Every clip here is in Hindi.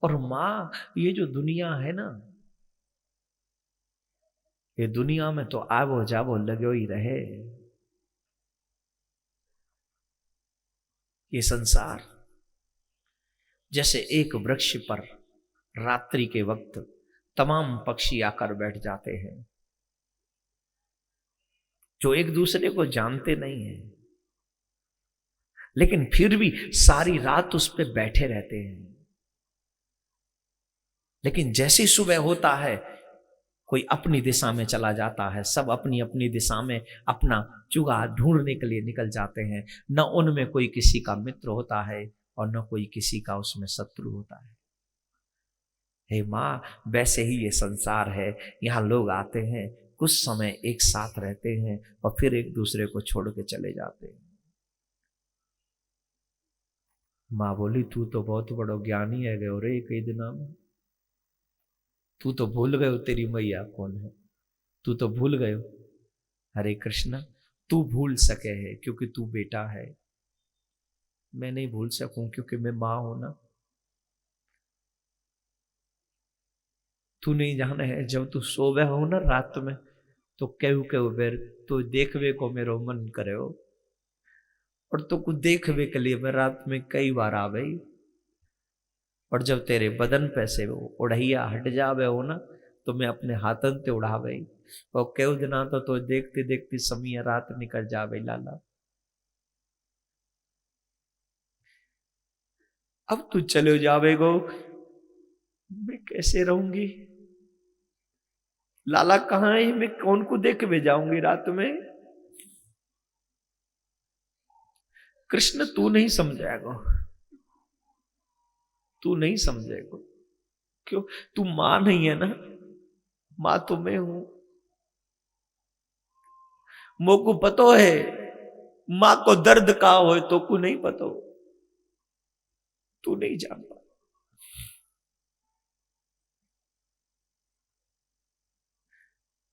और मां, ये जो दुनिया है ना, ये दुनिया में तो आवो जावो लगो ही रहे। ये संसार जैसे एक वृक्ष पर रात्रि के वक्त तमाम पक्षी आकर बैठ जाते हैं, जो एक दूसरे को जानते नहीं हैं, लेकिन फिर भी सारी रात उस पर बैठे रहते हैं। लेकिन जैसी सुबह होता है, कोई अपनी दिशा में चला जाता है, सब अपनी अपनी दिशा में अपना जुगाड़ ढूंढने के लिए निकल जाते हैं। न उनमें कोई किसी का मित्र होता है और न कोई किसी का उसमें शत्रु होता है। हे माँ, वैसे ही ये संसार है। यहाँ लोग आते हैं, कुछ समय एक साथ रहते हैं और फिर एक दूसरे को छोड़ के चले जाते हैं। माँ बोली, तू तो बहुत बड़ो ज्ञानी है गयो रे कई दिना में। तू तो भूल गयो तेरी मैया कौन है, तू तो भूल गयो। हरे कृष्ण, तू भूल सके है क्योंकि तू बेटा है, मैं नहीं भूल सकूं क्योंकि मैं मां हूं ना। तू नहीं जाने है, जब तू सोवे हो ना रात में, तो कहू कहू बेर तो देखवे को मेरो मन करे हो, और तो कुछ देखवे के लिए मैं रात में कई बार आ गई। और जब तेरे बदन पे से वो उड़ैया हट जावे हो ना, तो मैं अपने हाथन ते उड़ा गई। और केव दिना तो देखते देखते समय रात निकल जावे लाला। अब तू चले जावेगो, मैं कैसे रहूंगी लाला, कहाँ है मैं, कौन को देख के जाऊंगी रात में। कृष्ण तू नहीं समझेगा, तू नहीं समझेगा। क्यों? तू मां नहीं है ना, मां तो मैं हूं। मोको पतो है मां को दर्द का हो, तो को नहीं पतो, तू नहीं जानता।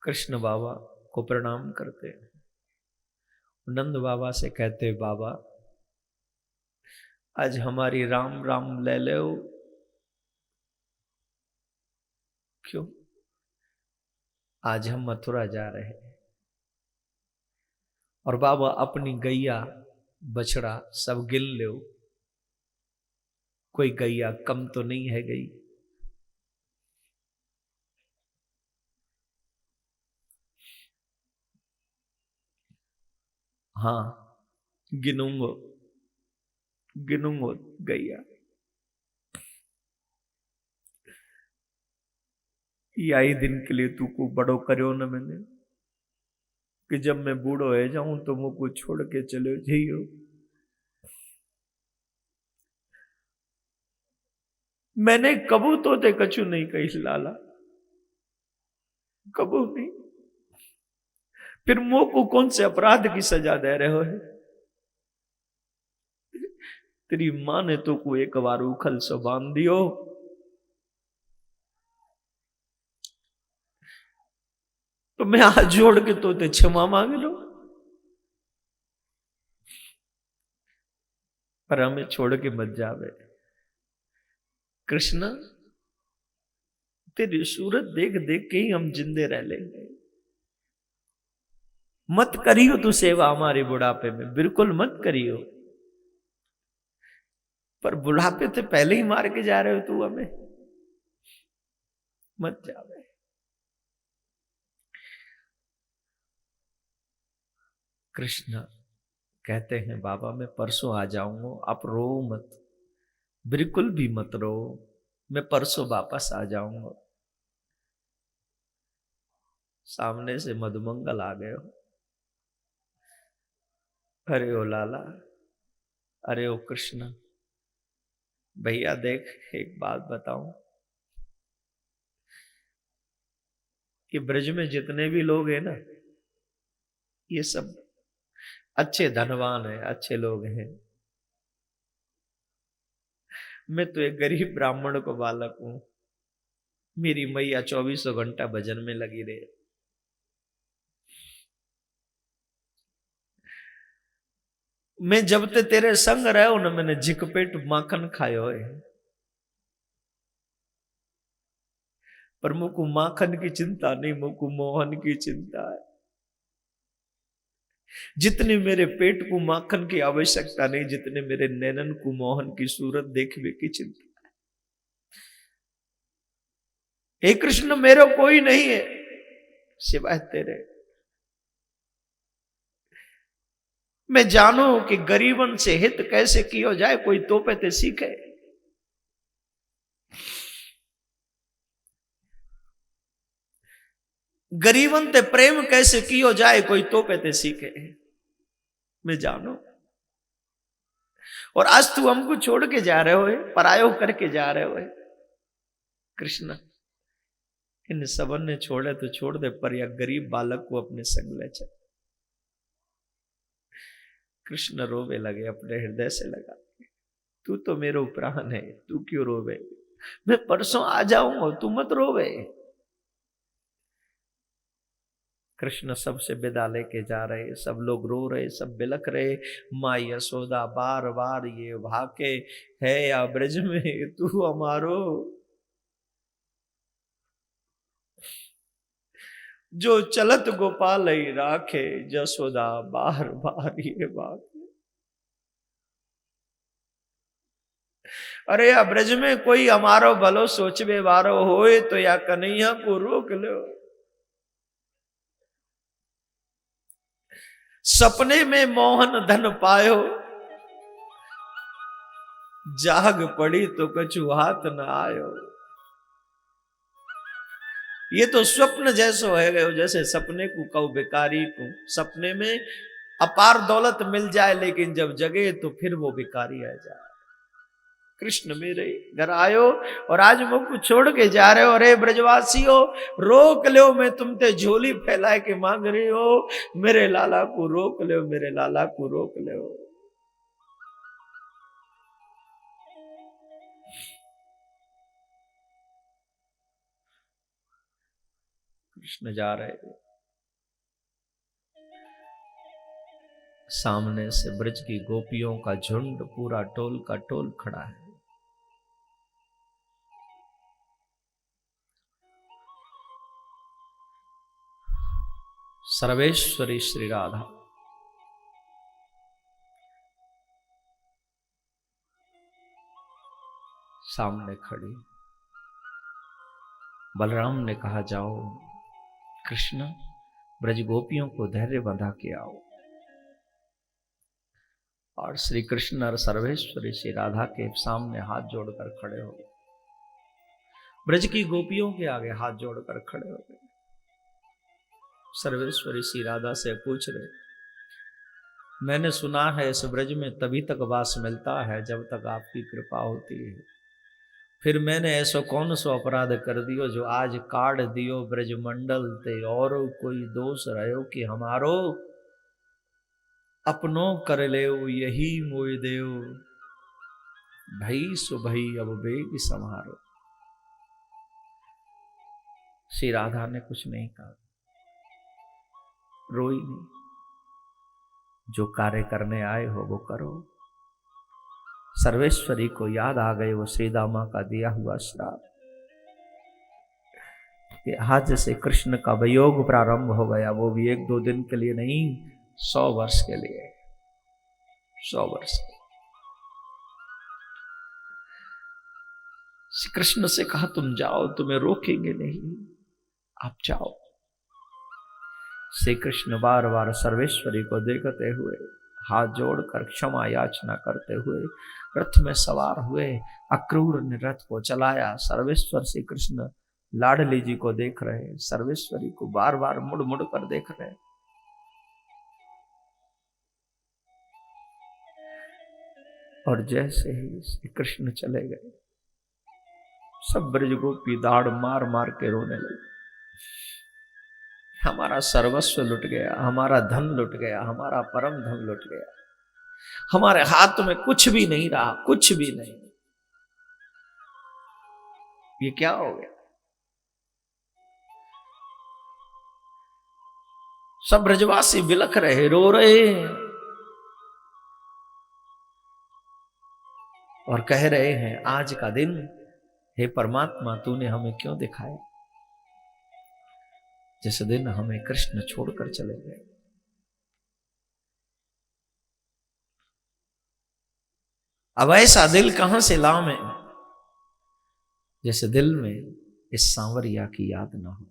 कृष्ण बाबा को प्रणाम करते हैं, नंद बाबा से कहते, बाबा आज हमारी राम राम ले लो। क्यों? आज हम मथुरा जा रहे हैं और बाबा अपनी गैया बछड़ा सब गिन लो, कोई गैया कम तो नहीं है गई। हाँ, गिनूंगो गिनूंगो गैया। यही दिन के लिए तू को बड़ो करो न मैंने, कि जब मैं बूढ़ो हो जाऊं तो मुझको छोड़ के चले जाइयो। मैंने कबू तो ते कछु नहीं कही लाला, कबू नहीं। फिर मुंह को कौन से अपराध की सजा दे रहे हो है? तेरी मां ने तो को एक बार उखल सो बांध दियो, तो मैं हाथ जोड़ के तो ते क्षमा मांग लो, पर हमें छोड़ के मत जावे। कृष्ण, तेरी सूरत देख देख के ही हम जिंदे रह लेंगे। मत करियो तू सेवा हमारे बुढ़ापे में, बिल्कुल मत करियो। पर बुढ़ापे से पहले ही मार के जा रहे हो तू हमें, मत जावे। कृष्ण कहते हैं, बाबा मैं परसों आ जाऊंगा, आप रो मत, बिल्कुल भी मत रो, मैं परसों वापस आ जाऊंगा। सामने से मधुमंगल आ गए हो। अरे ओ लाला, अरे ओ कृष्ण, भैया देख एक बात बताऊं, कि ब्रज में जितने भी लोग हैं ना, ये सब अच्छे धनवान है, अच्छे लोग हैं। मैं तो एक गरीब ब्राह्मण को बालक हूं, मेरी मैया 24 घंटा भजन में लगी रहे। मैं जब ते तेरे संग रहो ना, मैंने झिक पेट माखन खायो है। पर मुझको माखन की चिंता नहीं, मुझको मोहन की चिंता है। जितने मेरे पेट को माखन की आवश्यकता नहीं, जितने मेरे नैनन को मोहन की सूरत देखने की चिंता है। हे कृष्ण, मेरा कोई नहीं है सिवाय तेरे। मैं जानू कि गरीबन से हित कैसे किया जाए, कोई तो पे ते सीखे। गरीबन ते प्रेम कैसे कियो जाए, कोई तो पे ते सीखे। मैं जानू। और आज तू हमको छोड़ के जा रहे हो, परायो करके जा रहे हो कृष्ण। इन सबन ने छोड़े तो छोड़ दे, पर या गरीब बालक को अपने संग ले चल। कृष्ण रोवे लगे, अपने हृदय से लगा, तू तो मेरा प्राण है, तू क्यों रोवे? मैं परसों आ जाऊंगा, तू मत रोवे। कृष्ण सबसे विदा लेके जा रहे, सब लोग रो रहे, सब बिलख रहे। माँ यशोदा बार बार ये भाके, है या ब्रज में तू हमारो, जो चलत गोपाल ही राखे। यशोदा बार बार ये भाके, अरे या ब्रज में कोई हमारो भलो सोचवे वारो होए, तो या कन्हैया को रोक लो। सपने में मोहन धन पायो, जाग पड़ी तो कछु हाथ न आयो। ये तो स्वप्न जैसो है गयो, जैसे सपने को कहो भिखारी को, सपने में अपार दौलत मिल जाए, लेकिन जब जगे तो फिर वो भिखारी आ जाए। कृष्ण मेरे घर आयो और आज मुझको छोड़ के जा रहे हो। अरे ब्रजवासियों, रोक लो, मैं तुमते झोली फैला के मांग रही हो। मेरे लाला को रोक लो, मेरे लाला को रोक लो। कृष्ण जा रहे, सामने से ब्रज की गोपियों का झुंड पूरा टोल का टोल खड़ा है। सर्वेश्वरी श्री राधा सामने खड़ी। बलराम ने कहा, जाओ कृष्ण, ब्रज गोपियों को धैर्य बंधा के आओ। और श्री कृष्ण और सर्वेश्वरी श्री राधा के सामने हाथ जोड़कर खड़े हो गए। ब्रज की गोपियों के आगे हाथ जोड़कर खड़े हो गए। सर्वेश्वरी श्री राधा से पूछ रहे, मैंने सुना है इस ब्रज में तभी तक वास मिलता है जब तक आपकी कृपा होती है। फिर मैंने ऐसा कौन सो अपराध कर दियो जो आज काट दियो ब्रजमंडल ते, और कोई दोष रहो कि हमारो अपनो कर ले यही मोय देव। भई सो भई अब बेग समारो। श्री राधा ने कुछ नहीं कहा, रोई नहीं। जो कार्य करने आए हो वो करो। सर्वेश्वरी को याद आ गए वो श्रीदामा का दिया हुआ श्राप कि आज से कृष्ण का वियोग प्रारंभ हो गया, वो भी 1-2 दिन के लिए नहीं, 100 वर्ष के लिए। 100 वर्ष। श्री कृष्ण से कहा, तुम जाओ, तुम्हें रोकेंगे नहीं, आप जाओ। श्री कृष्ण बार बार सर्वेश्वरी को देखते हुए हाथ जोड़कर क्षमा याचना करते हुए रथ में सवार हुए। अक्रूर ने रथ को चलाया। सर्वेश्वर श्री कृष्ण लाडली जी को देख रहे, सर्वेश्वरी को बार बार मुड़ मुड़ कर देख रहे। और जैसे ही श्री कृष्ण चले गए, सब ब्रज गोपी दाढ़ मार मार के रोने लगे। हमारा सर्वस्व लुट गया, हमारा धन लुट गया, हमारा परम धन लुट गया, हमारे हाथ में कुछ भी नहीं रहा, कुछ भी नहीं। ये क्या हो गया? सब ब्रजवासी बिलख रहे, रो रहे हैं और कह रहे हैं, आज का दिन हे परमात्मा तूने हमें क्यों दिखाया? जिस दिन हमें कृष्ण छोड़कर चले गए। अब ऐसा दिल कहां से लाऊं जिस दिल में इस सांवरिया की याद ना हो।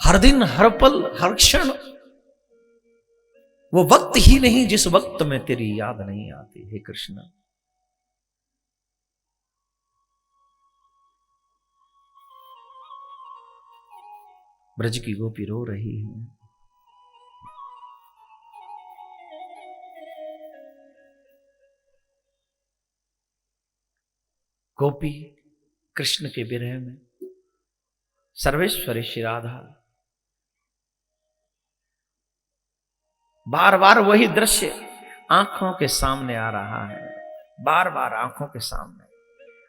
हर दिन, हर पल, हर क्षण वो वक्त ही नहीं जिस वक्त में तेरी याद नहीं आती। हे कृष्ण, ब्रज की गोपी रो रही है। गोपी कृष्ण के विरह में, सर्वेश्वरी श्री राधा, बार बार वही दृश्य आंखों के सामने आ रहा है। बार बार आंखों के सामने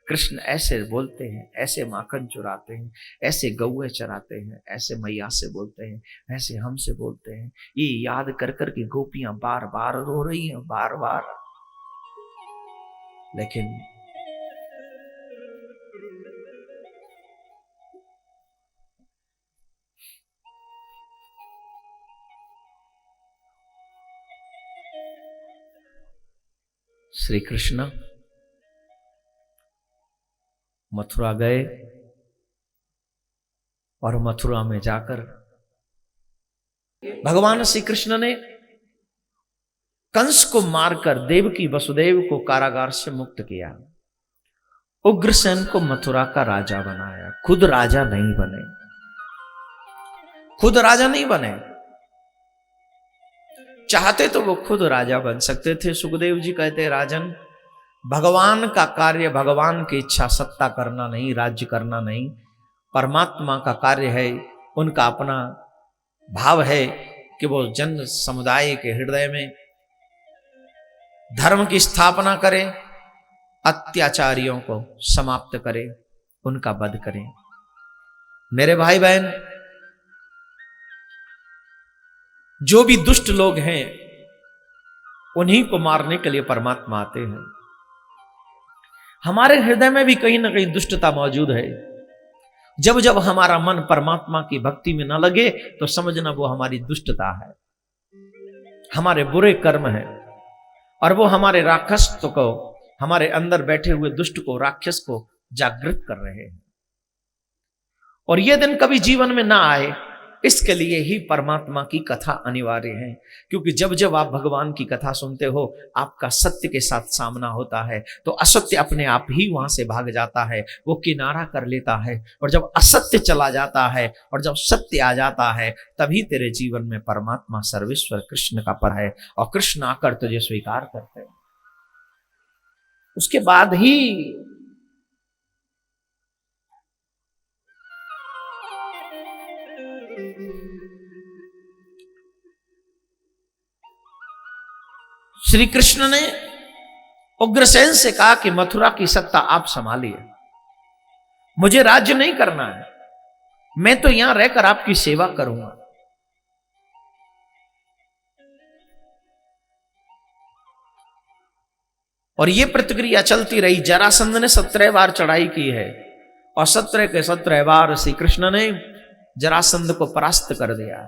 कृष्ण ऐसे बोलते हैं, ऐसे माखन चुराते हैं, ऐसे गौए चराते हैं, ऐसे मैया से बोलते हैं, ऐसे हमसे बोलते हैं। ये याद कर कर के गोपियां बार बार रो रही हैं, बार बार। लेकिन श्री कृष्ण मथुरा गए और मथुरा में जाकर भगवान श्री कृष्ण ने कंस को मारकर देवकी वसुदेव को कारागार से मुक्त किया। उग्रसेन को मथुरा का राजा बनाया। खुद राजा नहीं बने, खुद राजा नहीं बने। चाहते तो वो खुद राजा बन सकते थे। सुखदेव जी कहते, राजन, भगवान का कार्य, भगवान की इच्छा सत्ता करना नहीं, राज्य करना नहीं। परमात्मा का कार्य है, उनका अपना भाव है कि वो जन समुदाय के हृदय में धर्म की स्थापना करें, अत्याचारियों को समाप्त करें, उनका वध करें। मेरे भाई बहन, जो भी दुष्ट लोग हैं उन्हीं को मारने के लिए परमात्मा आते हैं। हमारे हृदय में भी कहीं ना कहीं दुष्टता मौजूद है। जब जब हमारा मन परमात्मा की भक्ति में न लगे तो समझना वो हमारी दुष्टता है, हमारे बुरे कर्म है, और वो हमारे राक्षसत्व को, हमारे अंदर बैठे हुए दुष्ट को, राक्षस को जागृत कर रहे हैं। और ये दिन कभी जीवन में ना आए, इसके लिए ही परमात्मा की कथा अनिवार्य है। क्योंकि जब जब आप भगवान की कथा सुनते हो, आपका सत्य के साथ सामना होता है, तो असत्य अपने आप ही वहां से भाग जाता है, वो किनारा कर लेता है। और जब असत्य चला जाता है और जब सत्य आ जाता है, तभी तेरे जीवन में परमात्मा सर्वेश्वर कृष्ण का पर है, और कृष्ण आकर तुझे स्वीकार करते हैं। उसके बाद ही श्री कृष्ण ने उग्रसेन से कहा कि मथुरा की सत्ता आप संभालिए, मुझे राज्य नहीं करना है, मैं तो यहां रहकर आपकी सेवा करूंगा। और यह प्रतिक्रिया चलती रही। जरासंध ने 17 बार चढ़ाई की है, और 17 के 17 बार श्री कृष्ण ने जरासंध को परास्त कर दिया।